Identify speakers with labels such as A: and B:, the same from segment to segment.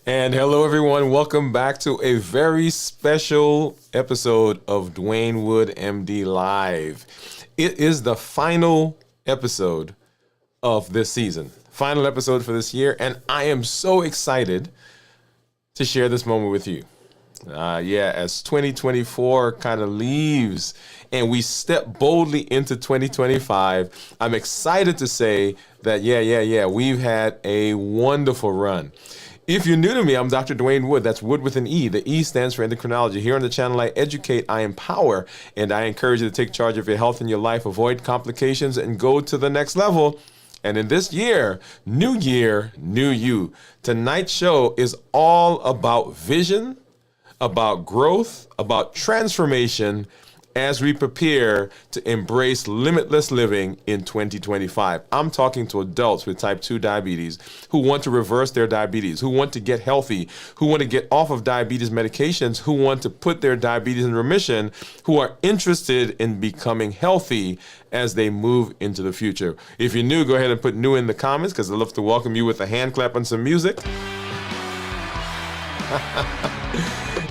A: And hello, everyone. Welcome back to a very special episode of Dwain Woode, MD Live. It is the final episode of this season, final episode for this year, and I am so excited to share this moment with you. As 2024 kind of leaves and we step boldly into 2025, I'm excited to say that, we've had a wonderful run. If you're new to me, I'm Dr. Dwain Woode. That's Wood with an E. The E stands for endocrinology. Here on the channel, I educate, I empower, and I encourage you to take charge of your health and your life, avoid complications, and go to the next level. And in this year, new you. Tonight's show is all about vision, about growth, about transformation as we prepare to embrace limitless living in 2025. I'm talking to adults with type 2 diabetes who want to reverse their diabetes, who want to get healthy, who want to get off of diabetes medications, who want to put their diabetes in remission, who are interested in becoming healthy as they move into the future. If you're new, go ahead and put new in the comments because I'd love to welcome you with a hand clap and some music.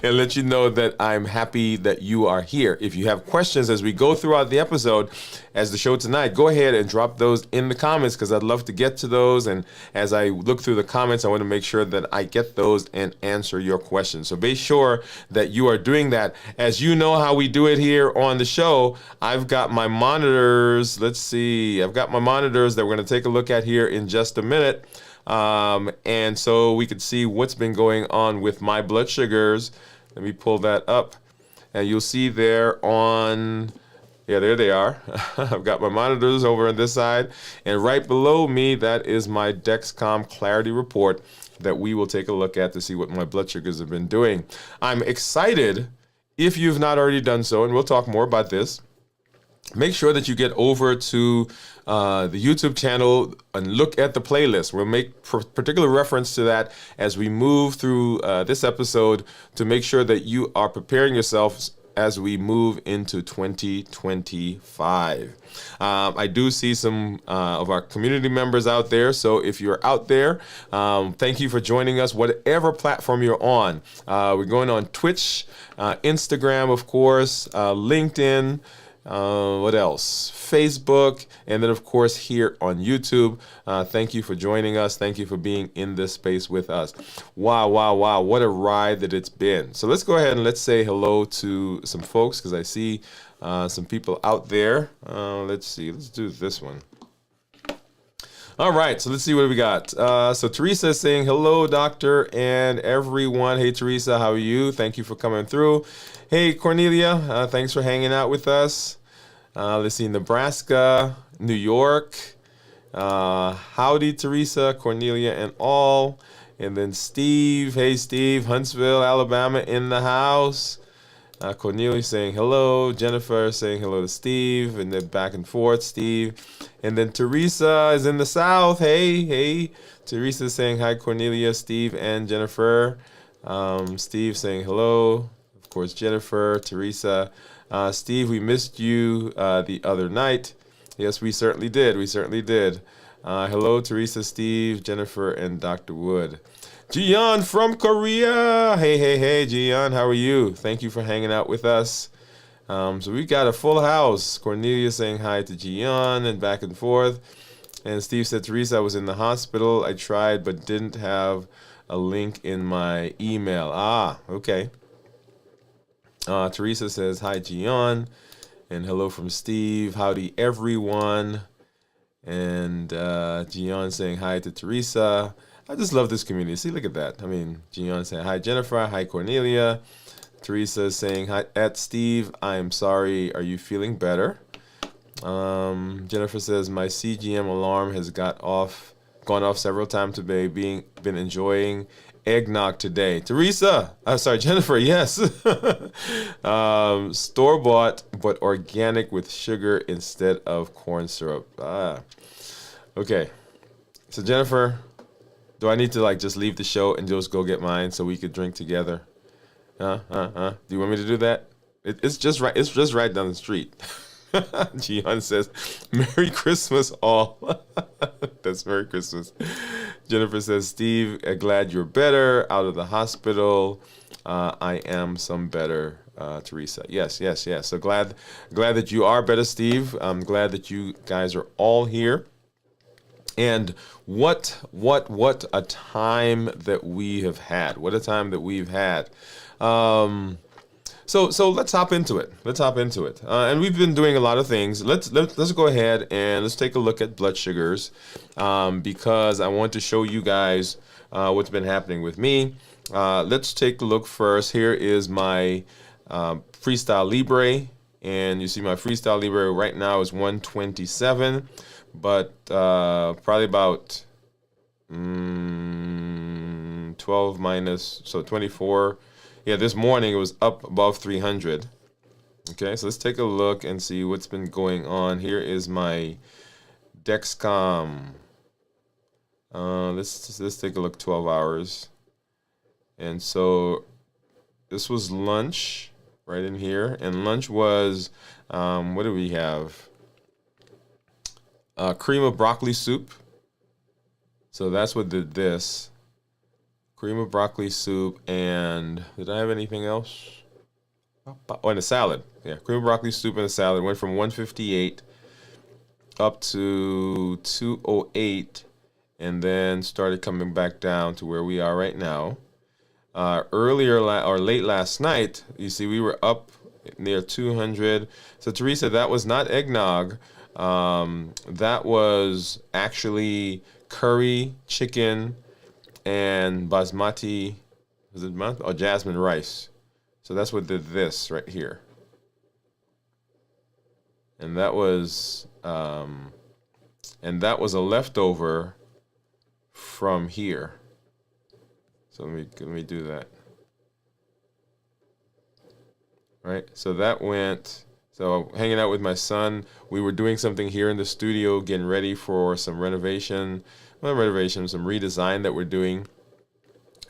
A: And let you know that I'm happy that you are here. If you have questions as we go throughout the episode, as the show tonight, go ahead and drop those in the comments because I'd love to get to those. And as I look through the comments, I want to make sure that I get those and answer your questions. So be sure that you are doing that. As you know how we do it here on the show, I've got my monitors. Let's see. I've got my monitors that we're going to take a look at here in just a minute. And so we could see what's been going on with my blood sugars. Let me pull that up, and you'll see there there they are. I've got my monitors over on this side, and right below me, that is my Dexcom Clarity Report that we will take a look at to see what my blood sugars have been doing. I'm excited, if you've not already done so, and we'll talk more about this, make sure that you get over to the YouTube channel and look at the playlist. We'll make particular reference to that as we move through this episode to make sure that you are preparing yourselves as we move into 2025. I do see some of our community members out there. So if you're out there, thank you for joining us, whatever platform you're on. We're going on Twitch, Instagram, of course, LinkedIn, what else? Facebook, and then of course here on YouTube. Thank you for joining us. Thank you for being in this space with us. Wow, what a ride that it's been. So let's go ahead and let's say hello to some folks because I see some people out there. Let's see, let's do this one. All right, so let's see what we got. So Teresa is saying, hello, doctor and everyone. Hey, Teresa, how are you? Thank you for coming through. Hey, Cornelia, thanks for hanging out with us. Let's see, Nebraska, New York. Howdy, Teresa, Cornelia, and all. And then Steve. Hey, Steve, Huntsville, Alabama in the house. Cornelia saying hello. Jennifer saying hello to Steve. And then back and forth, Steve. And then Teresa is in the South. Hey. Teresa saying hi, Cornelia, Steve, and Jennifer. Steve saying hello. Of course, Jennifer, Teresa. Steve, we missed you the other night. Yes, we certainly did. Hello, Teresa, Steve, Jennifer, and Dr. Woode. Jian from Korea. Hey, Jian, how are you? Thank you for hanging out with us. So we got a full house. Cornelia saying hi to Jian and back and forth. And Steve said, Teresa, I was in the hospital. I tried but didn't have a link in my email. Okay. Teresa says, hi, Gian, and hello from Steve. Howdy, everyone. And Gian saying hi to Teresa. I just love this community. See, look at that. I mean, Gian saying hi, Jennifer. Hi, Cornelia. Teresa saying hi at Steve. I am sorry. Are you feeling better? Jennifer says, my CGM alarm has gone off several times today. Been enjoying eggnog today. Jennifer, yes. Store-bought, but organic with sugar instead of corn syrup. Okay. So Jennifer, do I need to just leave the show and just go get mine so we could drink together? Do you want me to do that? It's just right down the street. Gian says, Merry Christmas all. That's Merry Christmas. Jennifer says, Steve, glad you're better, out of the hospital. I am some better, Teresa. Yes, yes, yes. So glad that you are better, Steve. I'm glad that you guys are all here. And what a time that we have had. What a time that we've had. So let's hop into it. And we've been doing a lot of things. Let's go ahead and let's take a look at blood sugars, because I want to show you guys what's been happening with me. Let's take a look first. Here is my Freestyle Libre, and you see my Freestyle Libre right now is 127, but probably about 12 minus, so 24. Yeah, this morning it was up above 300. Okay, so let's take a look and see what's been going on. Here is my Dexcom. Let's take a look. 12 hours. And so this was lunch right in here, and lunch was what do we have? Cream of broccoli soup. So that's what did this. Cream of broccoli soup, and did I have anything else? Oh, and a salad. Yeah, cream of broccoli soup and a salad. Went from 158 up to 208, and then started coming back down to where we are right now. Late last night, you see we were up near 200. So Teresa, that was not eggnog. That was actually curry chicken and basmati, jasmine rice. So that's what did this right here. And that was a leftover from here. So let me do that. Right. So that went. So hanging out with my son, we were doing something here in the studio, getting ready for some some redesign that we're doing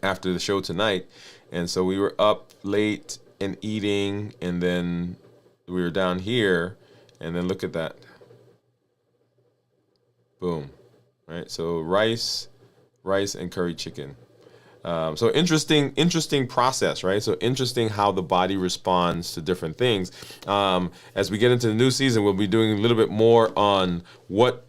A: after the show tonight. And so we were up late and eating, and then we were down here, and then look at that. Boom. Right? So rice and curry chicken. So interesting process, right? So interesting how the body responds to different things. As we get into the new season, we'll be doing a little bit more on what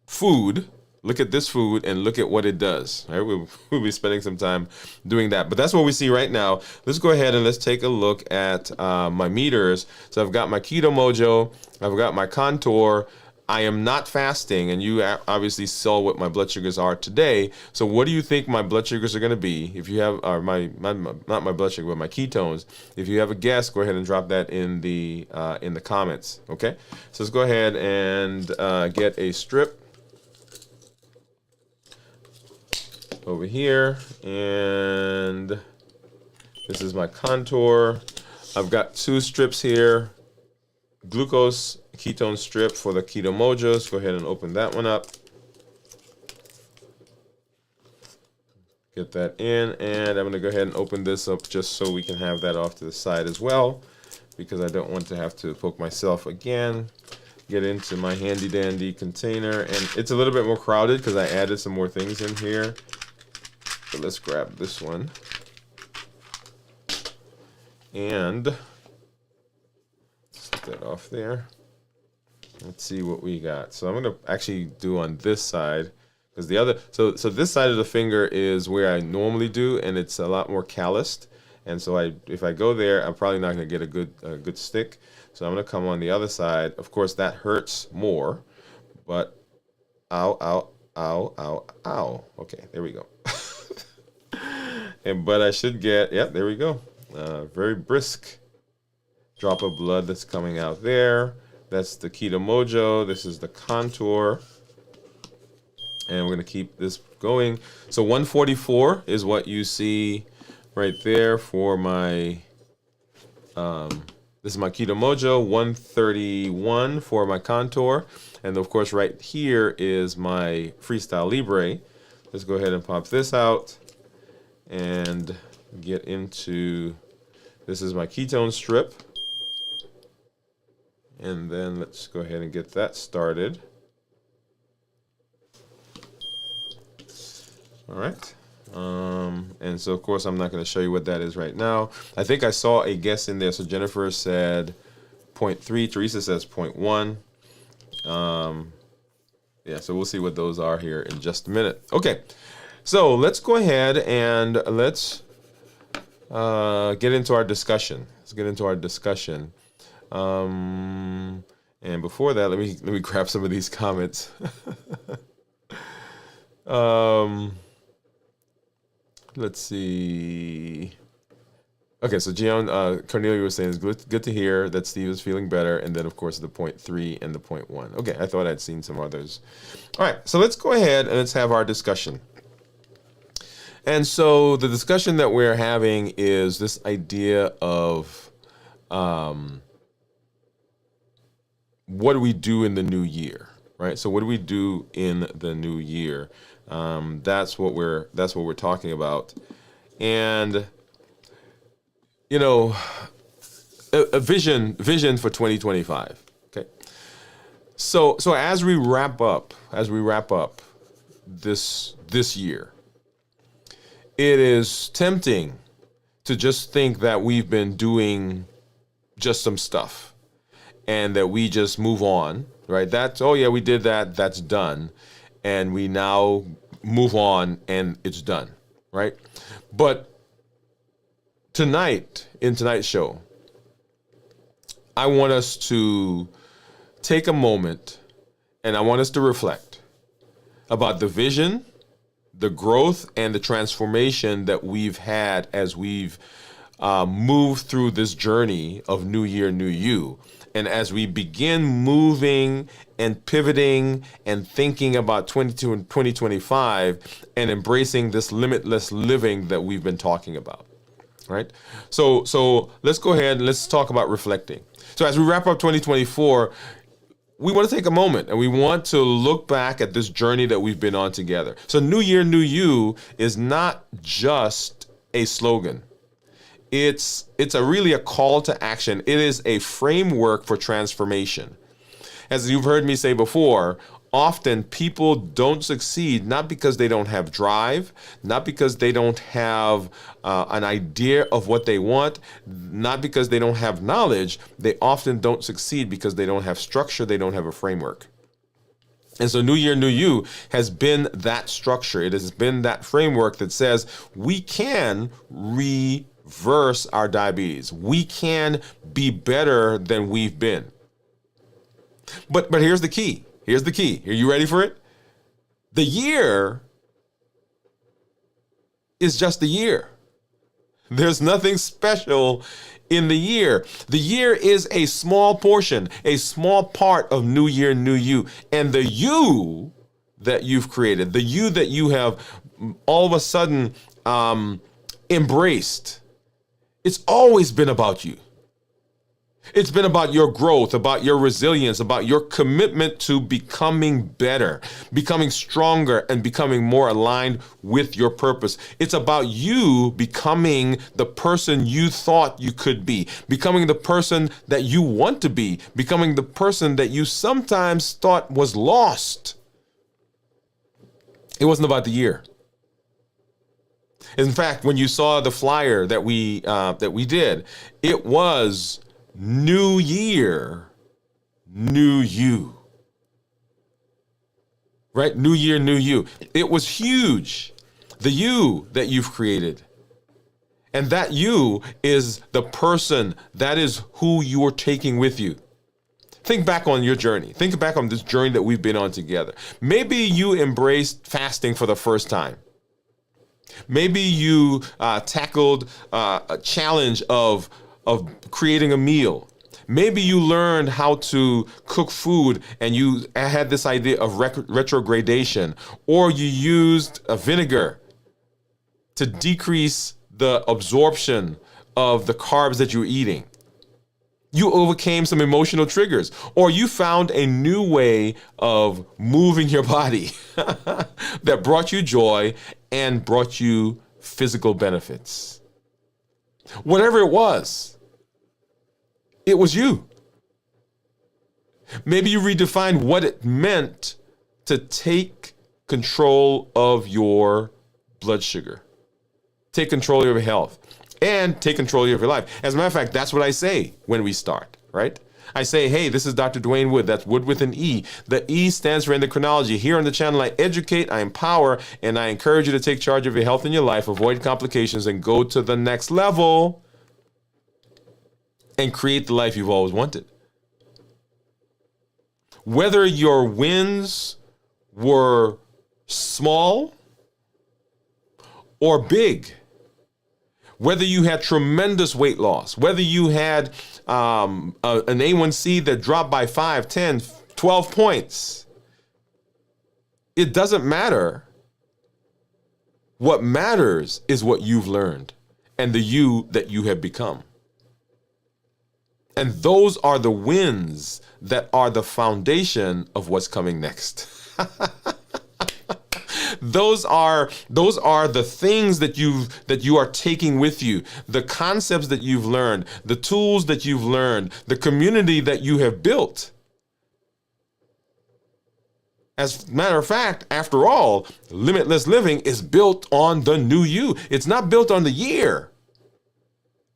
A: food. Look at this food and look at what it does. Right? We'll be spending some time doing that. But that's what we see right now. Let's go ahead and let's take a look at my meters. So I've got my Keto Mojo. I've got my Contour. I am not fasting, and you obviously saw what my blood sugars are today. So what do you think my blood sugars are going to be? If you have, or not my blood sugar, but my ketones. If you have a guess, go ahead and drop that in the comments. Okay. So let's go ahead and get a strip over here, and this is my Contour. I've got 2 strips here. Glucose ketone strip for the Keto Mojos. Go ahead and open that one up. Get that in, and I'm going to go ahead and open this up just so we can have that off to the side as well, because I don't want to have to poke myself again. Get into my handy dandy container, and it's a little bit more crowded because I added some more things in here. So let's grab this one. And set that off there. Let's see what we got. So I'm going to actually do on this side, because the other, so this side of the finger is where I normally do, and it's a lot more calloused. And so if I go there, I'm probably not going to get a good stick. So I'm going to come on the other side. Of course, that hurts more, but ow, ow, ow, ow, ow. Okay, there we go. But I should get, yep, there we go. Very brisk drop of blood that's coming out there. That's the Keto Mojo. This is the Contour. And we're going to keep this going. So 144 is what you see right there for my, this is my Keto Mojo. 131 for my Contour. And of course, right here is my Freestyle Libre. Let's go ahead and pop this out and get into, this is my ketone strip. And then let's go ahead and get that started. All right. And so, of course, I'm not going to show you what that is right now. I think I saw a guess in there. So Jennifer said 0.3. Teresa says 0.1. Yeah, so we'll see what those are here in just a minute. Okay, so let's go ahead and let's get into our discussion. Let's get into our discussion. And before that, let me grab some of these comments. Let's see. Okay, so Gian, Cornelia was saying it's good to hear that Steve is feeling better, and then of course the 0.3 and the 0.1. Okay, I thought I'd seen some others. All right, so let's go ahead and let's have our discussion. And so the discussion that we're having is this idea of what do we do in the new year, right? So what do we do in the new year? That's what we're talking about, and you know, a vision for 2025. Okay, so as we wrap up this year, it is tempting to just think that we've been doing just some stuff and that we just move on, right? That's, oh yeah, we did that, that's done. And we now move on and it's done, right? But tonight, in tonight's show, I want us to take a moment and I want us to reflect about the vision, the growth, and the transformation that we've had as we've moved through this journey of New Year, New You. And as we begin moving and pivoting and thinking about 2025 and embracing this limitless living that we've been talking about, right? So let's go ahead and let's talk about reflecting. So as we wrap up 2024, we want to take a moment and we want to look back at this journey that we've been on together. So New Year, New You is not just a slogan. It's really a call to action. It is a framework for transformation. As you've heard me say before, often people don't succeed not because they don't have drive, not because they don't have an idea of what they want, not because they don't have knowledge. They often don't succeed because they don't have structure, they don't have a framework. And so New Year, New You has been that structure. It has been that framework that says we can reverse our diabetes. We can be better than we've been. But here's the key. Here's the key. Are you ready for it? The year is just a year. There's nothing special in the year. The year is a small portion, a small part of New Year, New You. And the you that you've created, the you that you have all of a sudden embraced, it's always been about you. It's been about your growth, about your resilience, about your commitment to becoming better, becoming stronger, and becoming more aligned with your purpose. It's about you becoming the person you thought you could be, becoming the person that you want to be, becoming the person that you sometimes thought was lost. It wasn't about the year. In fact, when you saw the flyer that we did, it was New Year, New You. Right? New Year, New You. It was huge. The you that you've created. And that you is the person, that is who you're taking with you. Think back on your journey. Think back on this journey that we've been on together. Maybe you embraced fasting for the first time. Maybe you tackled a challenge of creating a meal. Maybe you learned how to cook food and you had this idea of retrogradation, or you used a vinegar to decrease the absorption of the carbs that you're eating. You overcame some emotional triggers, or you found a new way of moving your body that brought you joy and brought you physical benefits. Whatever it was you. Maybe you redefined what it meant to take control of your blood sugar. Take control of your health and take control of your life. As a matter of fact, that's what I say when we start, right? I say, hey, this is Dr. Dwain Woode. That's Wood with an E. The E stands for endocrinology. Here on the channel, I educate, I empower, and I encourage you to take charge of your health and your life, avoid complications, and go to the next level and create the life you've always wanted. Whether your wins were small or big, whether you had tremendous weight loss, whether you had an A1C that dropped by 5, 10, 12 points, it doesn't matter. What matters is what you've learned and the you that you have become. And those are the wins that are the foundation of what's coming next. Those are the things that you are taking with you, the concepts that you've learned, the tools that you've learned, the community that you have built. As a matter of fact, after all, limitless living is built on the new you. It's not built on the year.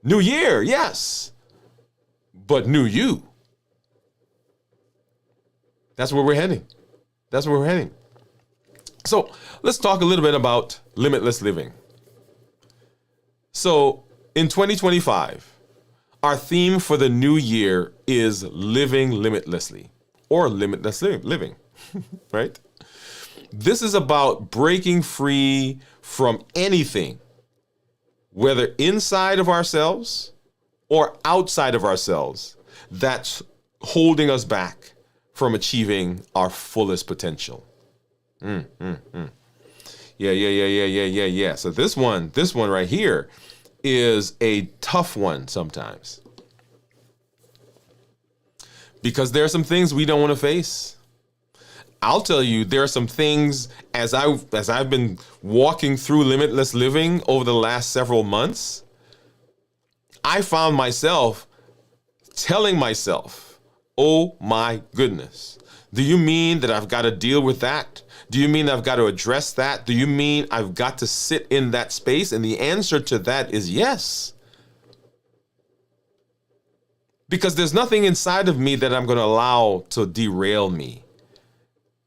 A: New year, yes, but new you. That's where we're heading. That's where we're heading. So let's talk a little bit about limitless living. So in 2025, our theme for the new year is living limitlessly or limitless living, right? This is about breaking free from anything, whether inside of ourselves or outside of ourselves, that's holding us back from achieving our fullest potential. Yeah. So this one right here is a tough one sometimes, because there are some things we don't want to face. I'll tell you, there are some things as I've been walking through limitless living over the last several months, I found myself telling myself, oh my goodness, do you mean that I've got to deal with that? Do you mean I've got to address that? Do you mean I've got to sit in that space? And the answer to that is yes. Because there's nothing inside of me that I'm going to allow to derail me.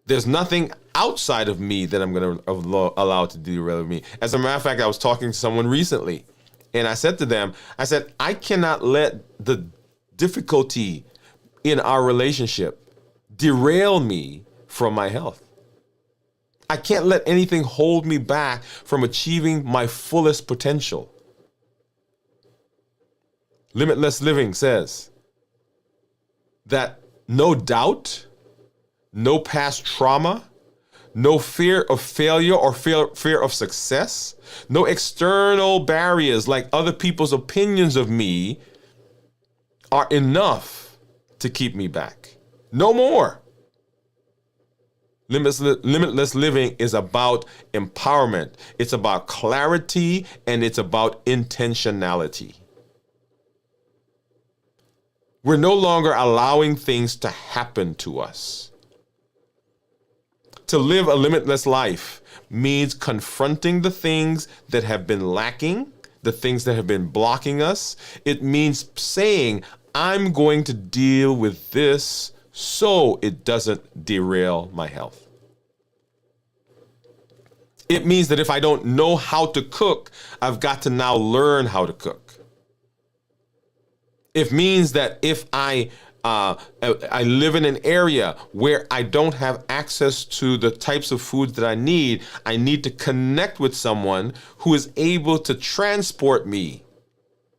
A: There's nothing outside of me that I'm going to allow to derail me. As a matter of fact, I was talking to someone recently, and I said to them, I cannot let the difficulty in our relationship derail me from my health. I can't let anything hold me back from achieving my fullest potential. Limitless Living says that no doubt, no past trauma, no fear of failure or fear of success, no external barriers like other people's opinions of me are enough to keep me back. No more. Limitless living is about empowerment. It's about clarity, and it's about intentionality. We're no longer allowing things to happen to us. To live a limitless life means confronting the things that have been lacking, the things that have been blocking us. It means saying, I'm going to deal with this so it doesn't derail my health. It means that if I don't know how to cook, I've got to now learn how to cook. It means that if I live in an area where I don't have access to the types of foods that I need to connect with someone who is able to transport me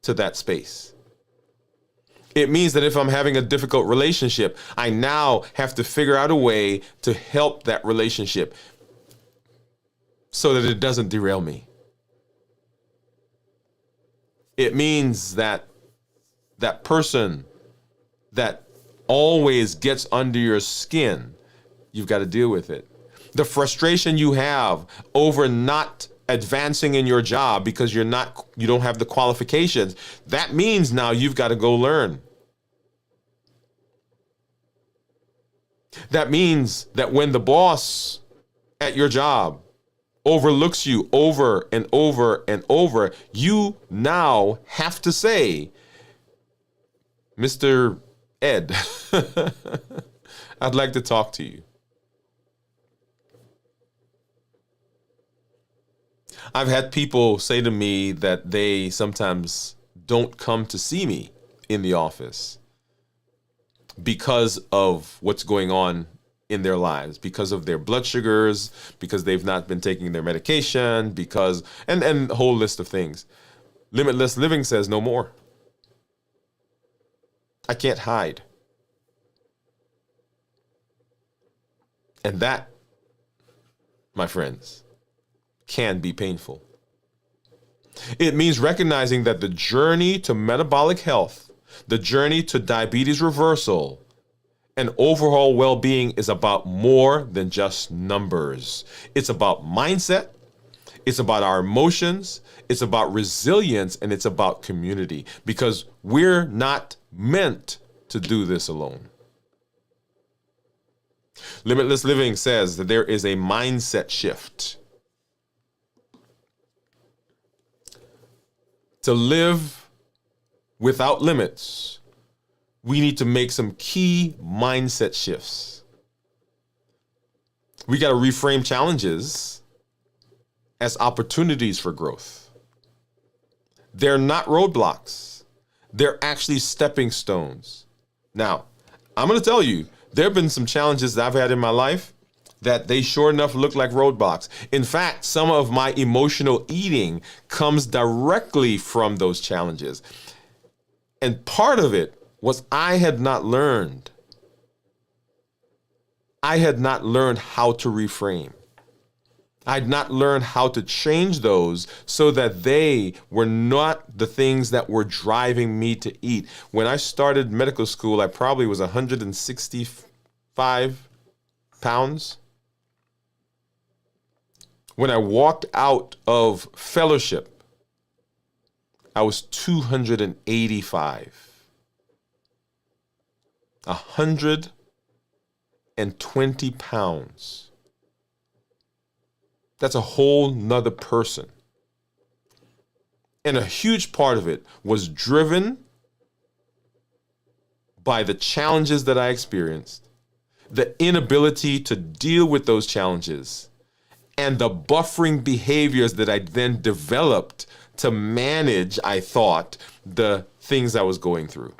A: to that space. It means that if I'm having a difficult relationship, I now have to figure out a way to help that relationship so that it doesn't derail me. It means that that person that always gets under your skin, you've got to deal with it. The frustration you have over not advancing in your job because you don't have the qualifications, that means now you've got to go learn. That means that when the boss at your job overlooks you over and over and over, you now have to say, Mr. Ed, I'd like to talk to you. I've had people say to me that they sometimes don't come to see me in the office because of what's going on in their lives, because of their blood sugars, because they've not been taking their medication, because, and a whole list of things. Limitless Living says no more. I can't hide. And that, my friends, can be painful. It means recognizing that the journey to metabolic health, the journey to diabetes reversal, and overall well-being is about more than just numbers. It's about mindset, it's about our emotions, it's about resilience, and it's about community, because we're not meant to do this alone. Limitless Living says that there is a mindset shift. To live without limits, we need to make some key mindset shifts. We got to reframe challenges as opportunities for growth. They're not roadblocks. They're actually stepping stones. Now, I'm going to tell you, there have been some challenges that I've had in my life that they sure enough look like roadblocks. In fact, some of my emotional eating comes directly from those challenges. And part of it was I had not learned how to reframe. I had not learned how to change those so that they were not the things that were driving me to eat. When I started medical school, I probably was 165 pounds. When I walked out of fellowship, I was 285. 120 pounds. That's a whole nother person. And a huge part of it was driven by the challenges that I experienced, the inability to deal with those challenges, and the buffering behaviors that I then developed to manage, I thought, the things I was going through.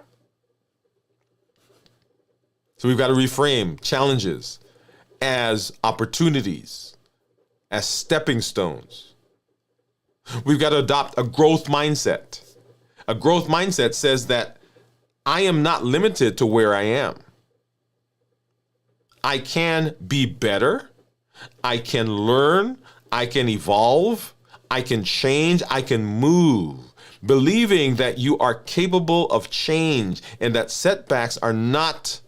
A: So we've got to reframe challenges as opportunities, as stepping stones. We've got to adopt a growth mindset. A growth mindset says that I am not limited to where I am. I can be better. I can learn. I can evolve. I can change. I can move. Believing that you are capable of change and that setbacks are not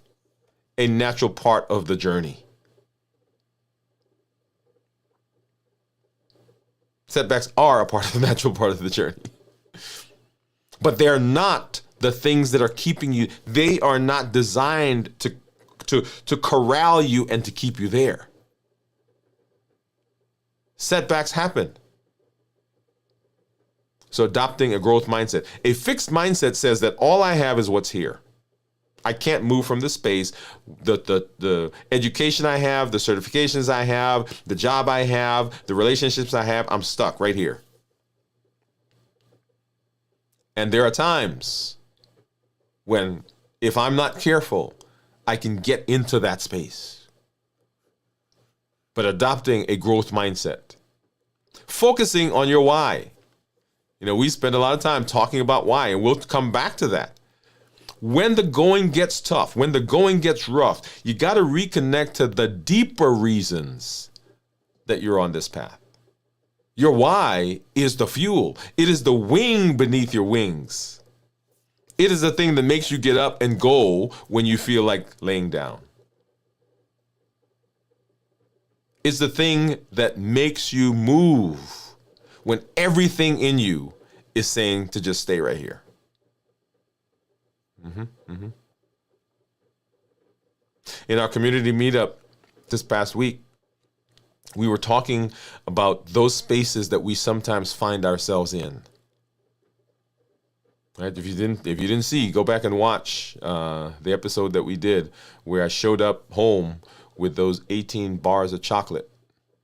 A: a natural part of the journey. Setbacks are a part of the natural part of the journey. But they're not the things that are keeping you. They are not designed to corral you and to keep you there. Setbacks happen. So adopting a growth mindset. A fixed mindset says that all I have is what's here. I can't move from this space. The education I have, the certifications I have, the job I have, the relationships I have, I'm stuck right here. And there are times when, if I'm not careful, I can get into that space. But adopting a growth mindset, focusing on your why. You know, we spend a lot of time talking about why, and we'll come back to that. When the going gets tough, when the going gets rough, you got to reconnect to the deeper reasons that you're on this path. Your why is the fuel. It is the wing beneath your wings. It is the thing that makes you get up and go when you feel like laying down. It's the thing that makes you move when everything in you is saying to just stay right here. In our community meetup this past week, we were talking about those spaces that we sometimes find ourselves in. Right? If you didn't see, go back and watch the episode that we did where I showed up home with those 18 bars of chocolate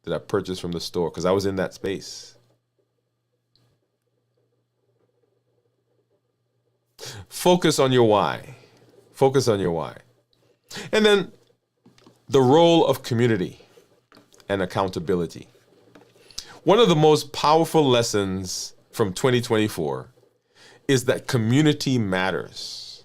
A: that I purchased from the store because I was in that space. Focus on your why. Focus on your why. And then the role of community and accountability. One of the most powerful lessons from 2024 is that community matters.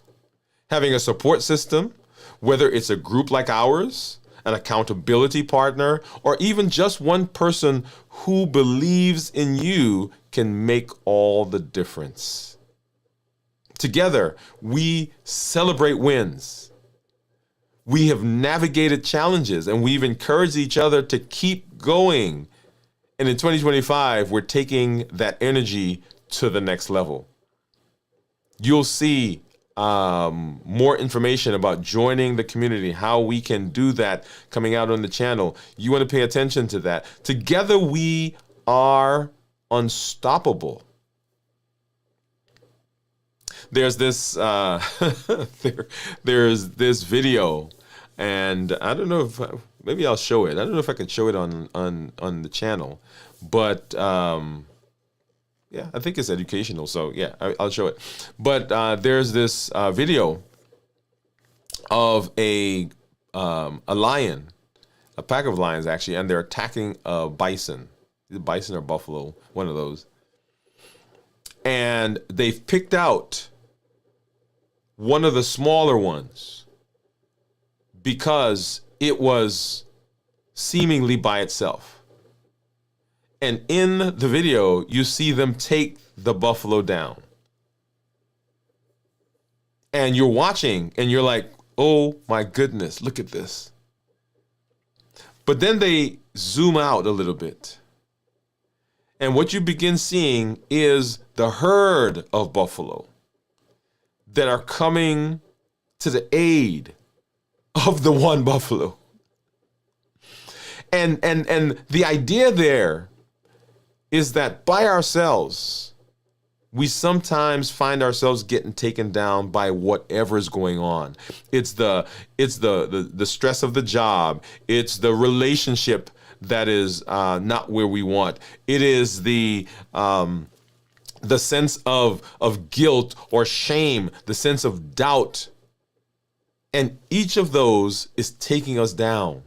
A: Having a support system, whether it's a group like ours, an accountability partner, or even just one person who believes in you can make all the difference. Together, we celebrate wins. We have navigated challenges and we've encouraged each other to keep going. And in 2025, we're taking that energy to the next level. You'll see more information about joining the community, how we can do that coming out on the channel. You want to pay attention to that. Together, we are unstoppable. There's this there's this video, and I don't know if maybe I'll show it. I don't know if I can show it on the channel, but yeah, I think it's educational. So yeah, I'll show it. But there's this video of a lion, a pack of lions actually, and they're attacking a bison, either bison or buffalo, one of those. And they've picked out one of the smaller ones because it was seemingly by itself. And in the video, you see them take the buffalo down. And you're watching and you're like, oh my goodness, look at this. But then they zoom out a little bit. And what you begin seeing is the herd of buffalo that are coming to the aid of the one buffalo. And the idea there is that by ourselves, we sometimes find ourselves getting taken down by whatever's going on. It's the stress of the job. It's the relationship that is not where we want. It is the sense of guilt or shame, the sense of doubt. And each of those is taking us down.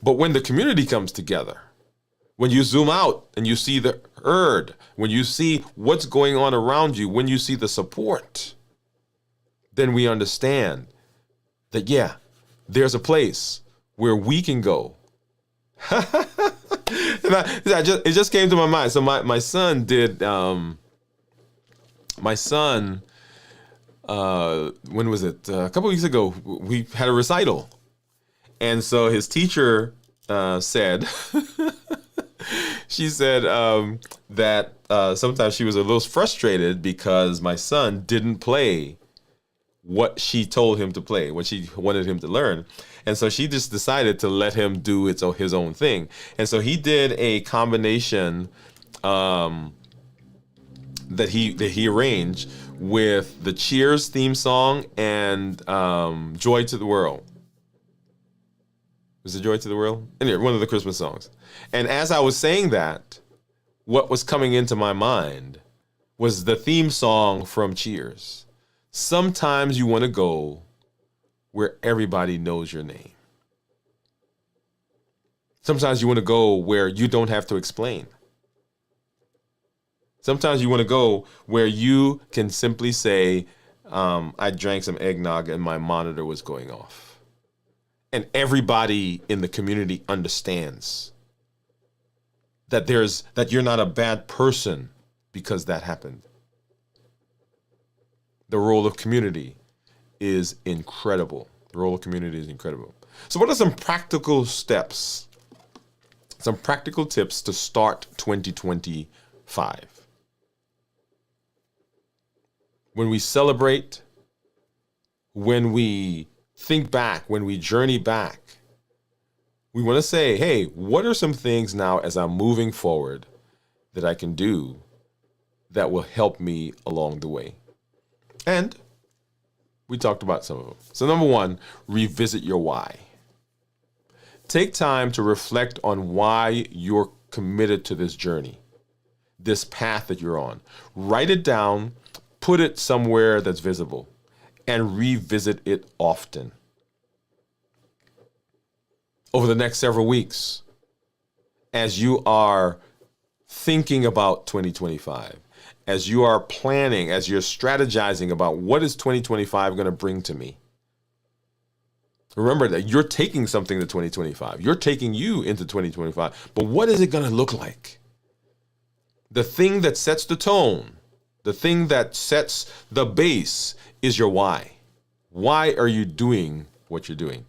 A: But when the community comes together, when you zoom out and you see the herd, when you see what's going on around you, when you see the support, then we understand that, yeah, there's a place where we can go. It just came to my mind. So my son did, when was it? A couple weeks ago, we had a recital. And so his teacher said, she said that sometimes she was a little frustrated because my son didn't play what she told him to play, what she wanted him to learn. And so she just decided to let him do his own thing. And so he did a combination that he arranged with the Cheers theme song and Joy to the World. Was it Joy to the World? Anyway, one of the Christmas songs. And as I was saying that, what was coming into my mind was the theme song from Cheers. Sometimes you want to go where everybody knows your name. Sometimes you want to go where you don't have to explain. Sometimes you want to go where you can simply say, I drank some eggnog and my monitor was going off. And everybody in the community understands that you're not a bad person because that happened. The role of community is incredible. The role of community is incredible. So what are some practical steps, some practical tips to start 2025? When we celebrate, when we think back, when we journey back, We want to say, hey, what are some things now as I'm moving forward that I can do that will help me along the way? And we talked about some of them. So number one, revisit your why. Take time to reflect on why you're committed to this journey, this path that you're on. Write it down, put it somewhere that's visible, and revisit it often. Over the next several weeks, as you are thinking about 2025, as you are planning, as you're strategizing about what is 2025 going to bring to me, remember that you're taking something to 2025. You're taking you into 2025. But what is it going to look like? The thing that sets the tone, the thing that sets the base is your why. Why are you doing what you're doing?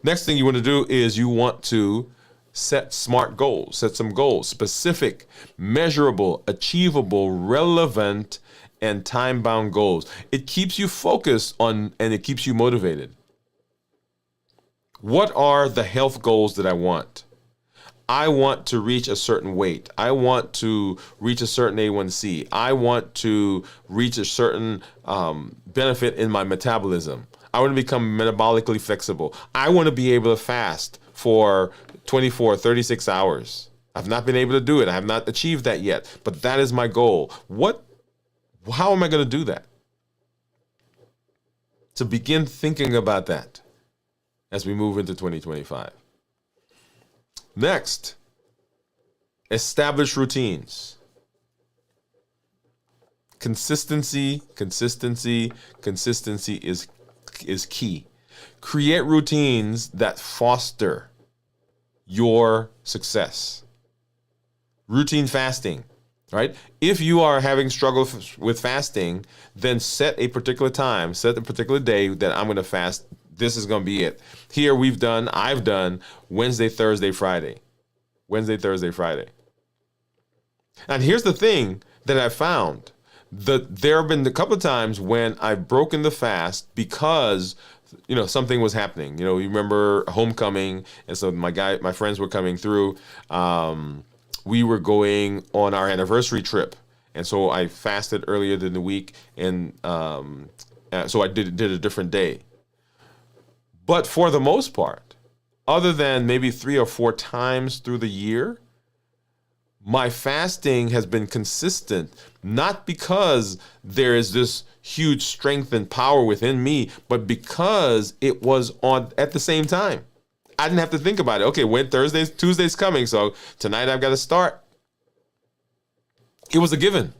A: Next thing you want to do is you want to set smart goals, set some goals, specific, measurable, achievable, relevant, and time-bound goals. It keeps you focused on, and it keeps you motivated. What are the health goals that I want? I want to reach a certain weight. I want to reach a certain A1C. I want to reach a certain benefit in my metabolism. I want to become metabolically flexible. I want to be able to fast for 24, 36 hours. I've not been able to do it. I have not achieved that yet, but that is my goal. How am I going to do that? To begin thinking about that as we move into 2025. Next, establish routines. Consistency is key. Create routines that foster your success. Routine fasting, right? If you are having struggle with fasting, then set a particular time, set a particular day that I'm going to fast. This is going to be it. Here I've done Wednesday, Thursday, Friday. Wednesday, Thursday, Friday. And here's the thing that I found. There have been a couple of times when I've broken the fast because, something was happening. You remember homecoming, and so my friends were coming through. We were going on our anniversary trip, and so I fasted earlier than the week, and so I did a different day. But for the most part, other than maybe 3 or 4 times through the year, my fasting has been consistent, not because there is this huge strength and power within me, but because it was on at the same time. I didn't have to think about it. Okay, when Tuesday's coming, so tonight I've got to start. It was a given.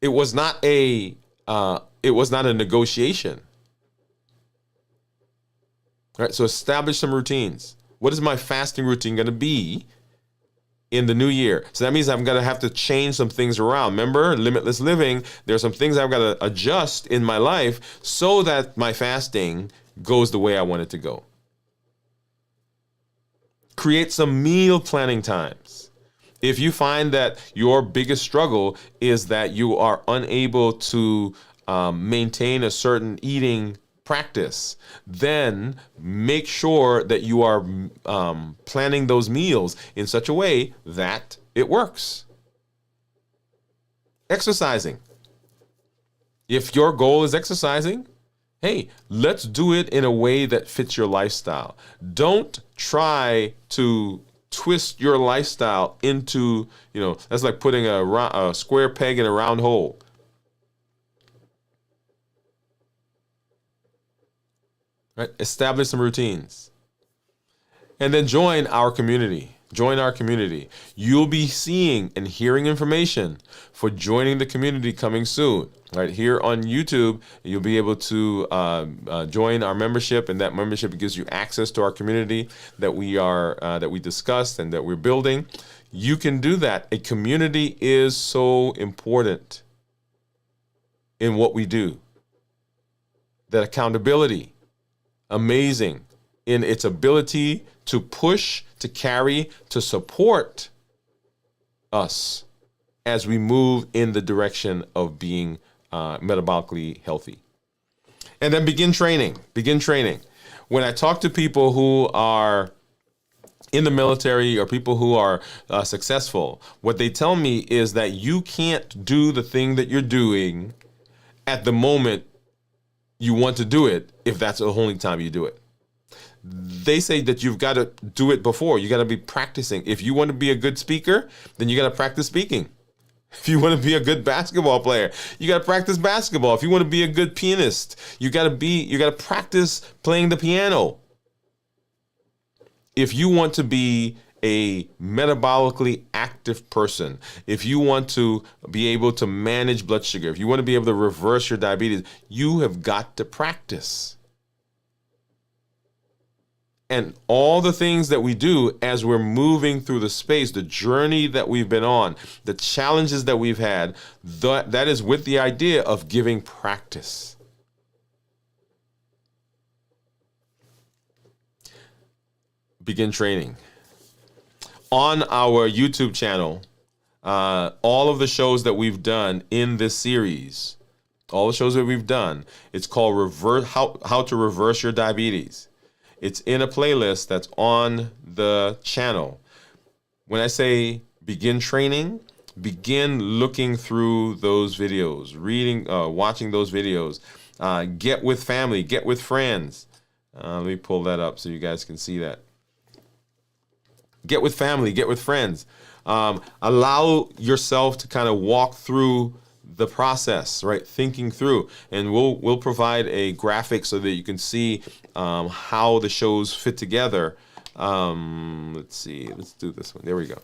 A: It was not a negotiation. All right, so establish some routines. What is my fasting routine going to be in the new year? So that means I'm going to have to change some things around. Remember, limitless living, there are some things I've got to adjust in my life so that my fasting goes the way I want it to go. Create some meal planning times. If you find that your biggest struggle is that you are unable to maintain a certain eating practice, then make sure that you are planning those meals in such a way that it works. Exercising. If your goal is exercising, hey, let's do it in a way that fits your lifestyle. Don't try to twist your lifestyle into, that's like putting a square peg in a round hole. Right? Establish some routines. And then join our community. Join our community. You'll be seeing and hearing information for joining the community coming soon. Right here on YouTube, you'll be able to join our membership, and that membership gives you access to our community that we discussed and that we're building. You can do that. A community is so important in what we do. That accountability, amazing in its ability to push, to carry, to support us as we move in the direction of being metabolically healthy. And then begin training. When I talk to people who are in the military or people who are successful, what they tell me is that you can't do the thing that you're doing at the moment you want to do it if that's the only time you do it. They say that you've got to do it before. You got to be practicing. If you want to be a good speaker, then you got to practice speaking. If you want to be a good basketball player, you got to practice basketball. If you want to be a good pianist, you got to practice playing the piano. If you want to be a metabolically active person, if you want to be able to manage blood sugar, if you want to be able to reverse your diabetes, you have got to practice. And all the things that we do as we're moving through the space, the journey that we've been on, the challenges that we've had, that is with the idea of giving practice. Begin training. On our YouTube channel, all of the shows that we've done in this series, all the shows that we've done, it's called How to Reverse Your Diabetes. It's in a playlist that's on the channel. When I say begin training, begin looking through those videos, reading, watching those videos. Get with family, get with friends. Let me pull that up so you guys can see that. Get with family, get with friends. Allow yourself to kind of walk through the process, right? Thinking through, and we'll provide a graphic so that you can see how the shows fit together. Let's see, let's do this one. There we go.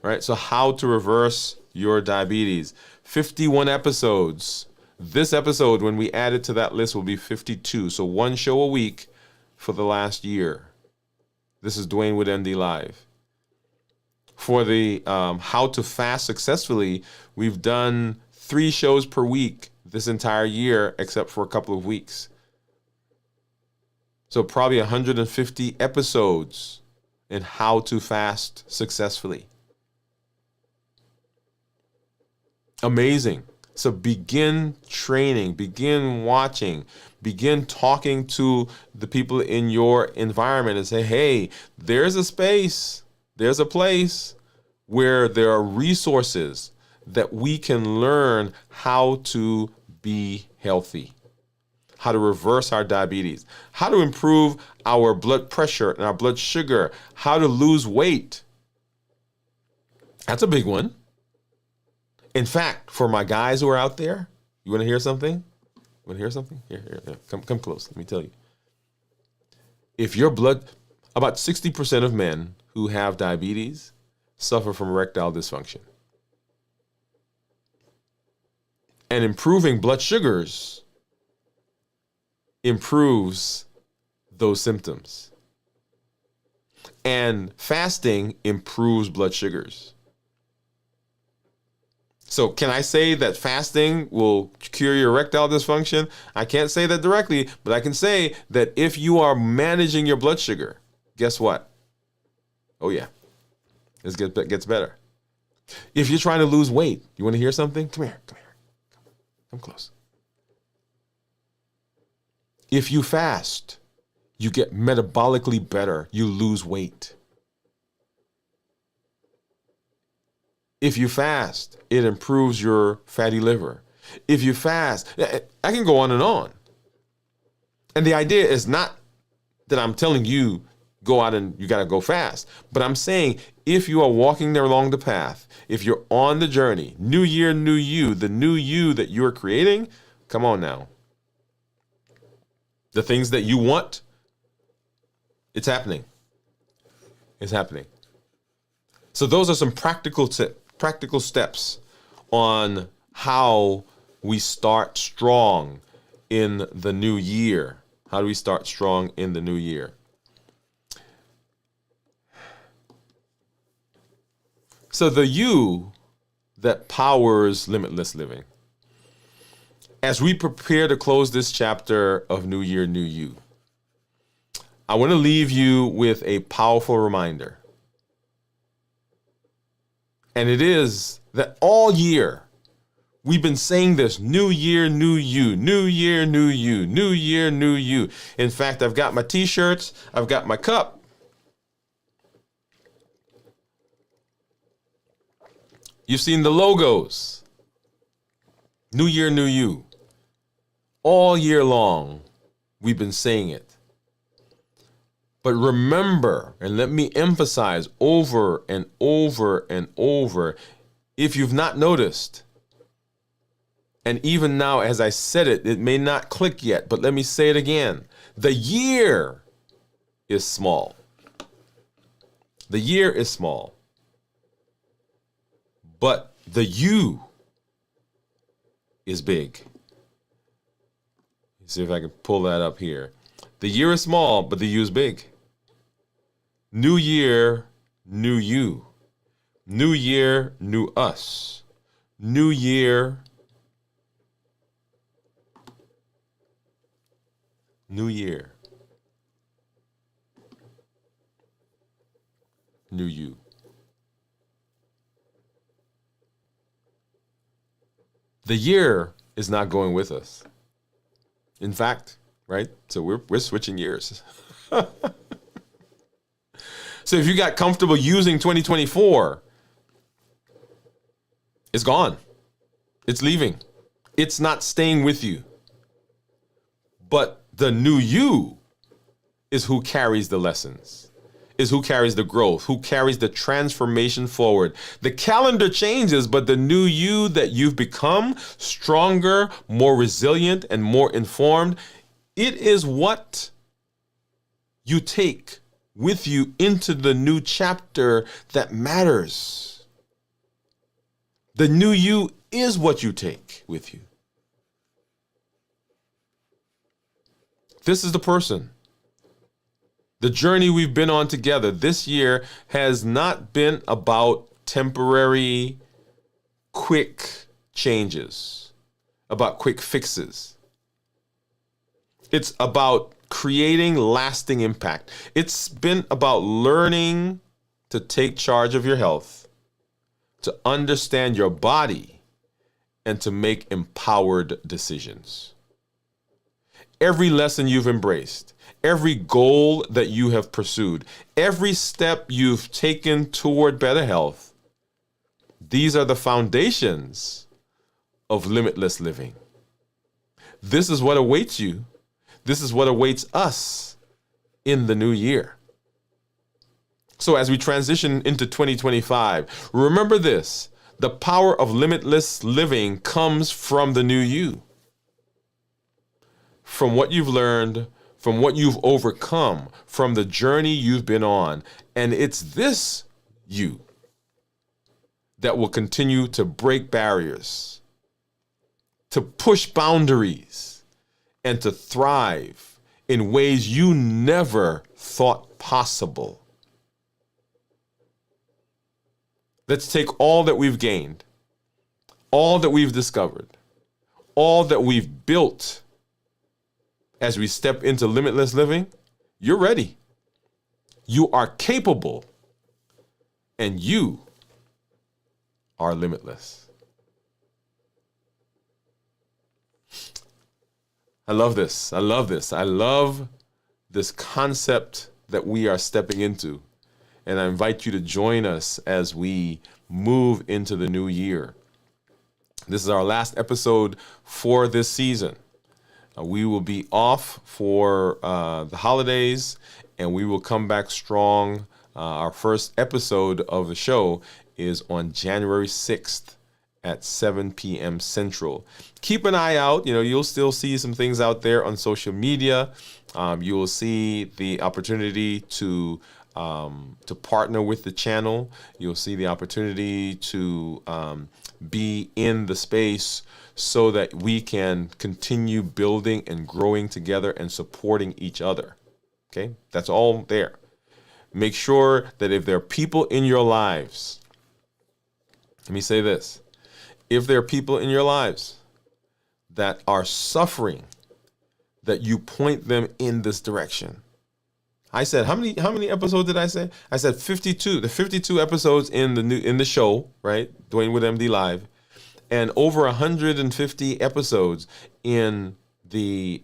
A: All right, so how to reverse your diabetes. 51 episodes. This episode, when we add it to that list, will be 52. So one show a week for the last year. This is Dwain Woode MD Live. For the how to fast successfully, we've done 3 shows per week this entire year, except for a couple of weeks. So probably 150 episodes in how to fast successfully. Amazing. So begin training, begin watching, begin talking to the people in your environment and say, hey, there's a space, there's a place where there are resources that we can learn how to be healthy, how to reverse our diabetes, how to improve our blood pressure and our blood sugar, how to lose weight. That's a big one. In fact, for my guys who are out there, you want to hear something? You want to hear something? Here. Come close. Let me tell you. If your blood, about 60% of men who have diabetes suffer from erectile dysfunction. And improving blood sugars improves those symptoms. And fasting improves blood sugars. So can I say that fasting will cure your erectile dysfunction? I can't say that directly, but I can say that if you are managing your blood sugar, guess what? Oh yeah, it gets better. If you're trying to lose weight, you want to hear something? Come here. Come close. If you fast, you get metabolically better. You lose weight. If you fast, it improves your fatty liver. If you fast, I can go on and on. And the idea is not that I'm telling you go out and you got to go fast, but I'm saying if you are walking there along the path, if you're on the journey, new year, new you, the new you that you're creating, come on now. The things that you want, it's happening. It's happening. So those are some practical steps on how we start strong in the new year. How do we start strong in the new year? So the you that powers limitless living. As we prepare to close this chapter of New Year, New You, I want to leave you with a powerful reminder. And it is that all year We've been saying this: new year, new you, new year, new you, new year, new you. In fact, I've got my t-shirts, I've got my cup. You've seen the logos. New year, new you. All year long, we've been saying it. But remember, and let me emphasize over and over and over, if you've not noticed, and even now as I said it, it may not click yet, but let me say it again. The year is small. The year is small. But the you is big. Let's see if I can pull that up here. The year is small, but the you is big. New year, new you. New year, new us. New year, new year. New you. The year is not going with us. In fact, right? So we're switching years. So if you got comfortable using 2024, it's gone. It's leaving. It's not staying with you. But the new you is who carries the lessons, is who carries the growth, who carries the transformation forward. The calendar changes, but the new you that you've become, stronger, more resilient, and more informed, it is what you take with you into the new chapter that matters. The new you is what you take with you. This is the person. The journey we've been on together this year has not been about temporary, quick changes, about quick fixes. It's about creating lasting impact. It's been about learning to take charge of your health, to understand your body, and to make empowered decisions. Every lesson you've embraced, every goal that you have pursued, every step you've taken toward better health, these are the foundations of limitless living. This is what awaits you. This is what awaits us in the new year. So as we transition into 2025, remember this: the power of limitless living comes from the new you. From what you've learned, from what you've overcome, from the journey you've been on. And it's this you that will continue to break barriers, to push boundaries, and to thrive in ways you never thought possible. Let's take all that we've gained, all that we've discovered, all that we've built as we step into limitless living. You're ready. You are capable, and you are limitless. I love this. I love this. I love this concept that we are stepping into. And I invite you to join us as we move into the new year. This is our last episode for this season. We will be off for the holidays, and we will come back strong. Our first episode of the show is on January 6th. At 7 p.m. Central. Keep an eye out. You'll still see some things out there on social media. You will see the opportunity to partner with the channel. You'll see the opportunity to be in the space so that we can continue building and growing together and supporting each other. Okay? That's all there. Make sure that if there are people in your lives, let me say this. If there are people in your lives that are suffering, that you point them in this direction. I said, how many episodes did I say? I said 52. The 52 episodes in the show, right? Dwain Woode MD Live. and over 150 episodes in the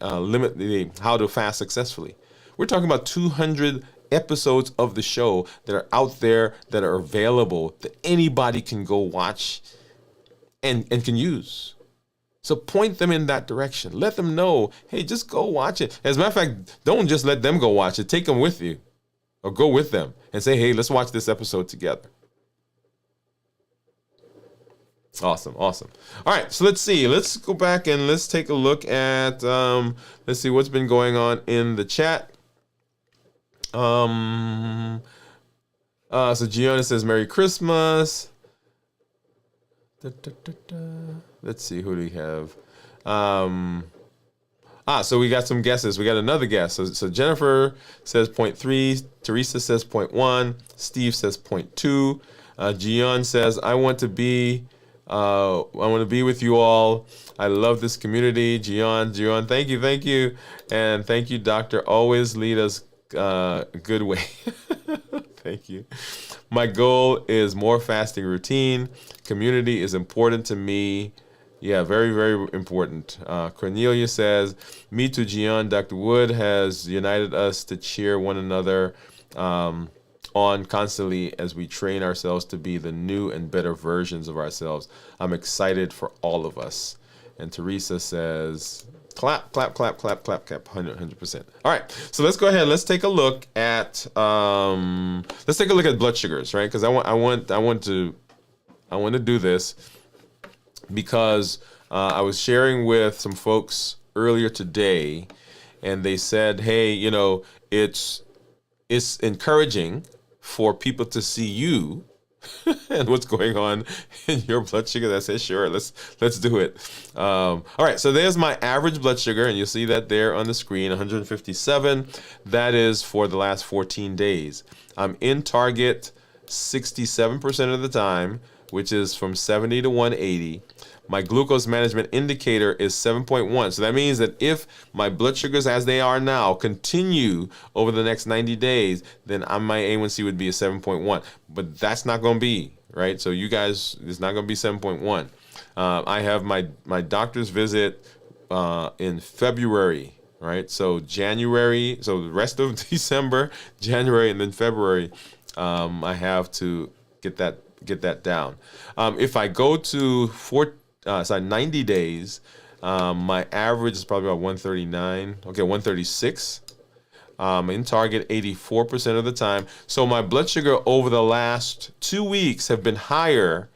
A: How to Fast Successfully. We're talking about 200 episodes of the show that are out there, that are available, that anybody can go watch and can use. So point them in that direction. Let them know, hey, just go watch it. As a matter of fact, don't just let them go watch it. Take them with you, or go with them and say, hey, let's watch this episode together. Awesome. All right, so let's see. Let's go back and let's take a look at, let's see what's been going on in the chat. So Gianna says, Merry Christmas. Let's see, who do we have? So we got some guesses. We got another guess. So Jennifer says 0.3. Teresa says 0.1. Steve says 0.2. Gian says, I want to be with you all. I love this community. Gian, thank you. And thank you, Doctor. Always lead us a good way. Thank you. My goal is more fasting routine. Community is important to me. Yeah, very, very important. Cornelia says, me too, Gian. Dr. Woode has united us to cheer one another on constantly as we train ourselves to be the new and better versions of ourselves. I'm excited for all of us. And Teresa says, clap, 100%. All right, so let's go ahead. Let's take a look at blood sugars, right? Because I want to do this because I was sharing with some folks earlier today, and they said, hey, it's encouraging for people to see you and what's going on in your blood sugar. I said, sure, let's do it. All right, so there's my average blood sugar, and you'll see that there on the screen, 157. That is for the last 14 days. I'm in target 67% of the time, which is from 70 to 180. My glucose management indicator is 7.1. So that means that if my blood sugars as they are now continue over the next 90 days, then my A1C would be a 7.1. But that's not going to be, right? So you guys, it's not going to be 7.1. I have my doctor's visit in February, right? So January, so the rest of December, January, and then February, I have to get that down. If I go to 90 days, my average is probably about 139. Okay, 136. In target 84% of the time. So my blood sugar over the last 2 weeks have been higher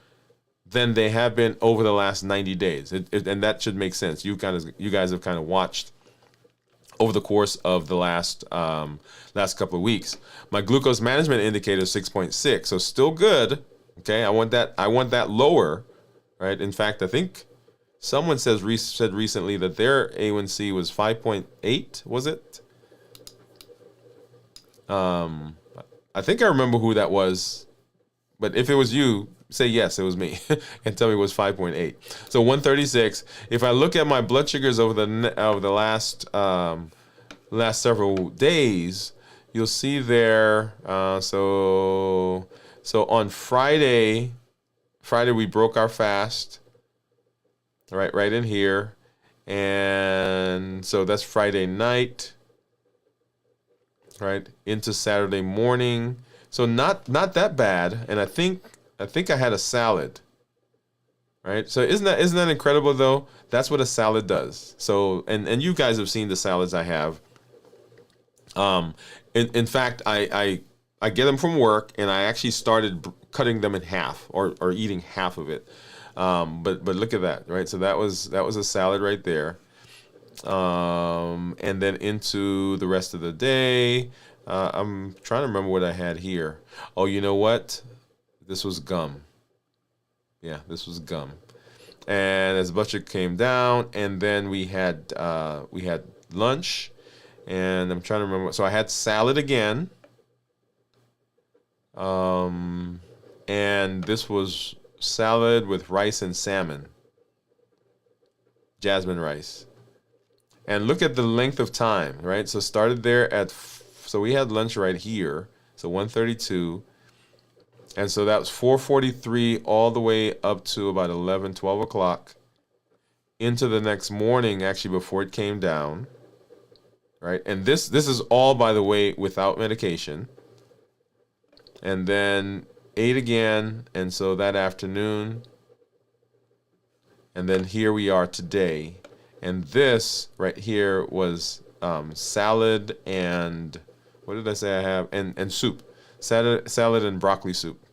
A: than they have been over the last 90 days. And that should make sense. You guys have kind of watched over the course of the last couple of weeks. My glucose management indicator is 6.6, so still good. Okay, I want that lower, right? In fact, I think someone said recently that their A1C was 5.8. Was it? I think I remember who that was, but if it was you, say yes, it was me, and tell me it was 5.8. So 136. If I look at my blood sugars over the last several days, you'll see there. So on Friday we broke our fast, right in here, and so that's Friday night, right into Saturday morning. So not that bad, and I think I had a salad, right? So isn't that incredible though? That's what a salad does. So and you guys have seen the salads I have. In fact, I get them from work, and I actually started cutting them in half or eating half of it. But look at that, right? So that was a salad right there. And then into the rest of the day, I'm trying to remember what I had here. Oh, you know what? This was gum. Yeah, this was gum. And as blood sugar came down, and then we had lunch, and I'm trying to remember. So I had salad again. And this was salad with rice and salmon, jasmine rice. And look at the length of time, right? So started there so we had lunch right here, so 1:32, And so that was 4:43 all the way up to about 11, 12 o'clock into the next morning, actually, before it came down. Right. And this is all, by the way, without medication. And then ate again. And so that afternoon. And then here we are today. And this right here was salad and, what did I say I have? And soup. Salad and broccoli soup.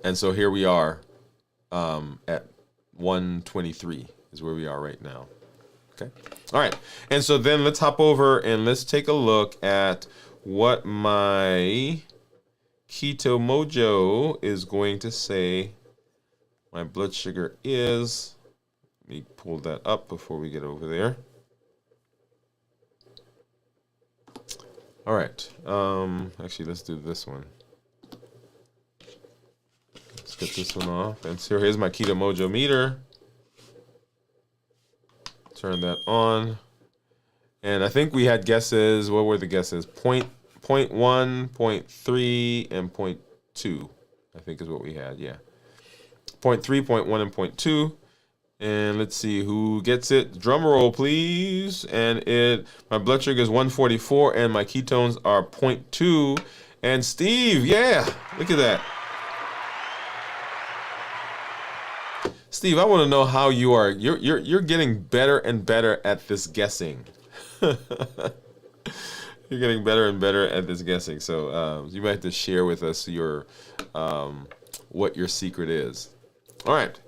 A: And so here we are at 1:23 is where we are right now. Okay. All right. And so then let's hop over and let's take a look at what my Keto Mojo is going to say my blood sugar is. Let me pull that up before we get over there. All right. Actually, let's do this one. Let's get this one off. And so here's my Keto Mojo meter. Turn that on. And I think we had guesses. What were the guesses? Point 1, 0.3, and 0.2. I think is what we had. Yeah. 0.3, 0.1, and 0.2. And let's see who gets it. Drum roll, please. And my blood sugar is 144, and my ketones are 0.2. And Steve, yeah, look at that. Steve, I want to know how you are. You're getting better and better at this guessing. You're getting better and better at this guessing. So you might have to share with us your what your secret is. All right.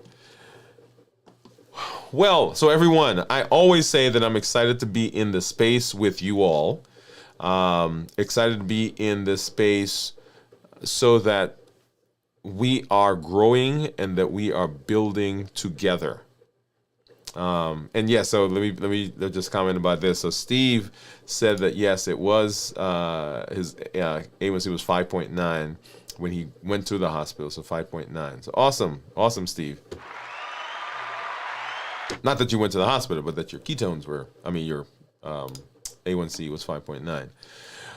A: Well, so everyone, I always say that I'm excited to be in the space with you all. Excited to be in this space so that we are growing and that we are building together. And yeah, so let me just comment about this. So Steve said that yes, it was his A1C was 5.9 when he went to the hospital. So 5.9. So awesome, Steve. Not that you went to the hospital, but that your ketones your A1C was 5.9.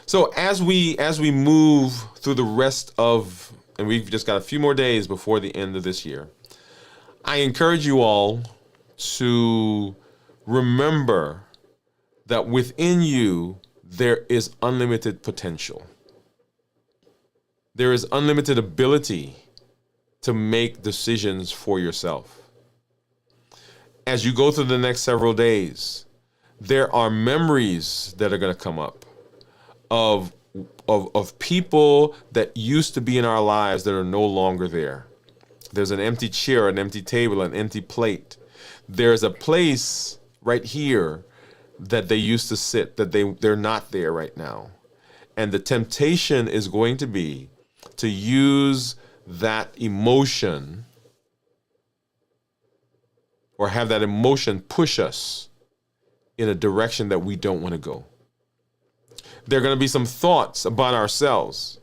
A: So as we move through the rest of, and we've just got a few more days before the end of this year, I encourage you all to remember that within you, there is unlimited potential. There is unlimited ability to make decisions for yourself. As you go through the next several days, there are memories that are going to come up of people that used to be in our lives that are no longer there. There's an empty chair, an empty table, an empty plate. There's a place right here that they used to sit that they're not there right now. And the temptation is going to be to use that emotion or have that emotion push us in a direction that we don't want to go. There are going to be some thoughts about ourselves,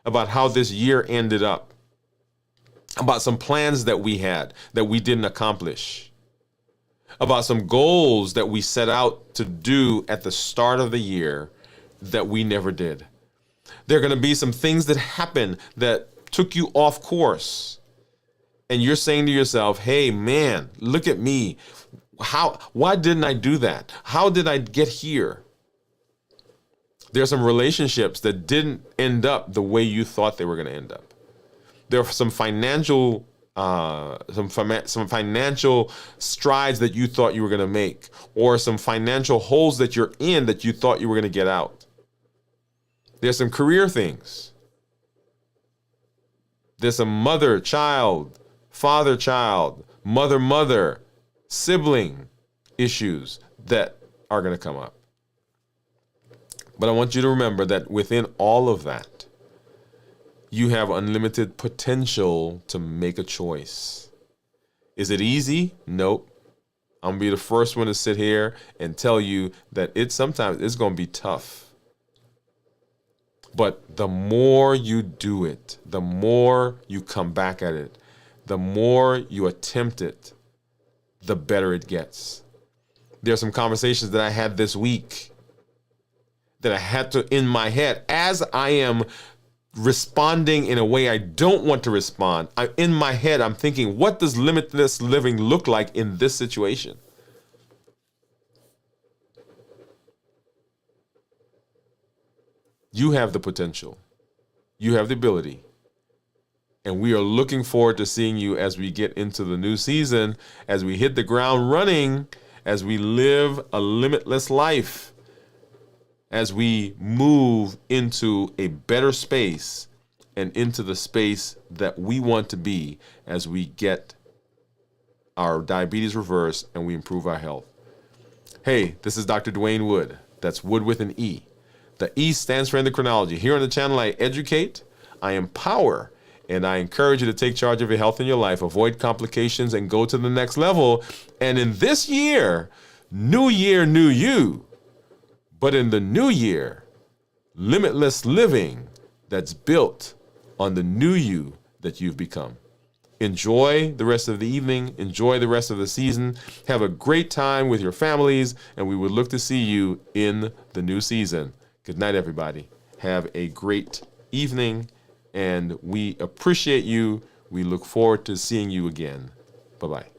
A: about how this year ended up, about some plans that we had that we didn't accomplish, about some goals that we set out to do at the start of the year that we never did. There are going to be some things that happened that took you off course. And you're saying to yourself, hey, man, look at me. Why didn't I do that? How did I get here? There are some relationships that didn't end up the way you thought they were going to end up. There are some financial financial strides that you thought you were going to make, or some financial holes that you're in that you thought you were going to get out. There's some career things. There's some mother-child, father-child, mother-mother, sibling issues that are going to come up. But I want you to remember that within all of that, you have unlimited potential to make a choice. Is it easy? Nope. I'm going to be the first one to sit here and tell you that sometimes it's going to be tough. But the more you do it, the more you come back at it, the more you attempt it, the better it gets. There are some conversations that I had this week that I had to, in my head, as I am responding in a way I don't want to respond. In my head, I'm thinking, what does limitless living look like in this situation? You have the potential. You have the ability. And we are looking forward to seeing you as we get into the new season, as we hit the ground running, as we live a limitless life, as we move into a better space and into the space that we want to be as we get our diabetes reversed and we improve our health. Hey, this is Dr. Dwain Woode. That's Wood with an E. The E stands for endocrinology. Here on the channel, I educate, I empower, and I encourage you to take charge of your health and your life, avoid complications, and go to the next level. And in this year, new you. But in the new year, limitless living that's built on the new you that you've become. Enjoy the rest of the evening. Enjoy the rest of the season. Have a great time with your families, and we would look to see you in the new season. Good night, everybody. Have a great evening, and we appreciate you. We look forward to seeing you again. Bye-bye.